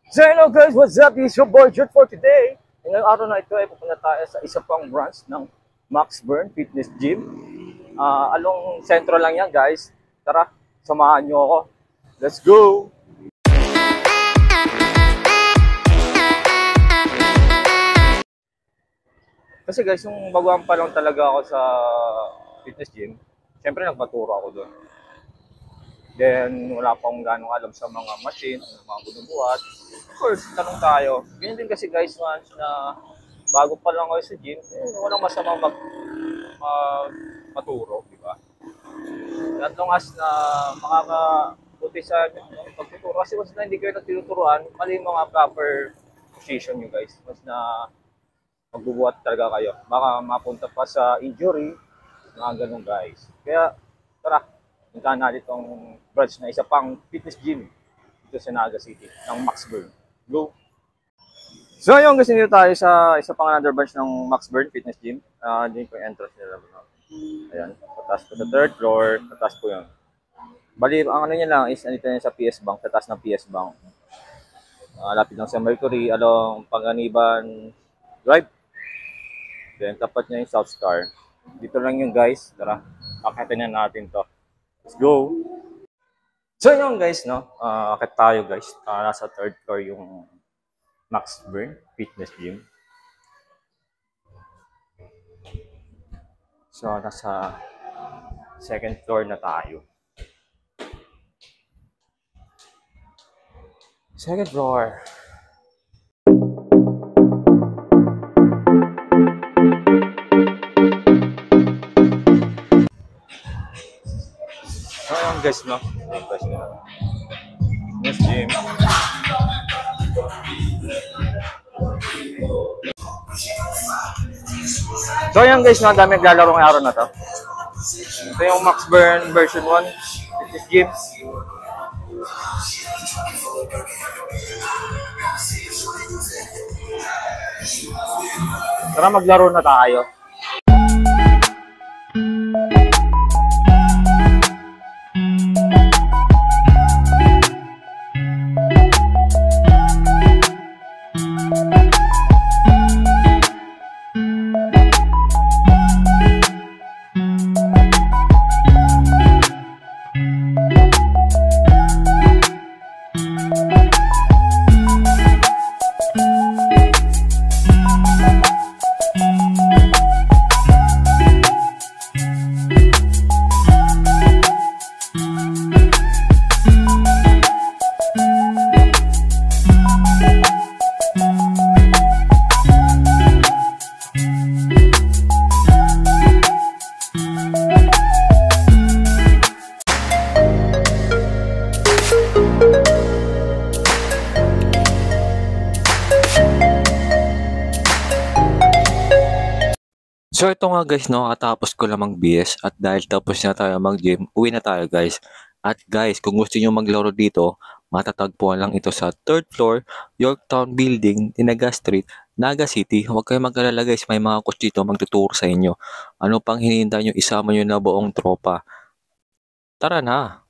So hello guys, what's up? This is your boy Jude for today. Ngayong araw na ito ay pupunta tayo sa isa pang branch ng Max Burn Fitness Gym. Along sentro lang yan guys. Tara, samahan nyo ako. Let's go! Kasi guys, yung baguhan pa lang talaga ako sa fitness gym, syempre nagpaturo ako doon. Then, wala pa akong ganong alam sa mga machine, mga bunubuhat. Of course, tanong tayo. Ganyan din kasi guys, once na bago pa lang kayo sa gym, walang masamang magpaturo, di ba? At long as na makakabuti sa pagtuturo. Kasi once na hindi kayo nagtinuturuan, mali yung mga proper position nyo guys. Once na magbubuhat talaga kayo. Baka mapunta pa sa injury, mga ganun guys. Kaya, tara, puntahan natin itong branch na isa pang fitness gym dito sa Naga City, ng Max Burn. Go! So yun, kasi dito tayo sa isa pang another branch ng Max Burn Fitness Gym. Dito po yung entrance nila. Ayan, pataas po sa third floor, pataas po yun. Bali, ang ano niya lang is, andito niya sa PS Bank, pataas ng PS Bank. Lapit lang sa Mercury, along Panganiban Drive. Then, tapat niya yung South Star. Dito lang yung guys. Tara, akitin na natin to. Let's go! So yun guys, no? Akit tayo guys. Nasa third floor yung Max Burn Fitness Gym. So, nasa second floor na tayo. Second floor. So, ayan guys, no? Ayan guys, no? Fitness Gym. So ayan guys, no, dami naglalaro ng araw na to. Ito yung Max Burn version 1 Fitness Gym. Tara, maglaro na tayo. So ito nga guys, no, katapos ko lang mag-BS at dahil tapos na tayo mag-gym, uwi na tayo guys. At guys, kung gusto niyo maglaro dito, matatagpuan lang ito sa 3rd floor, Yorktown Building, Tinaga Street, Naga City. Huwag kayong mag-alala guys, may mga coach dito magtuturo sa inyo. Ano pang hinihintay nyo, isama nyo na buong tropa. Tara na!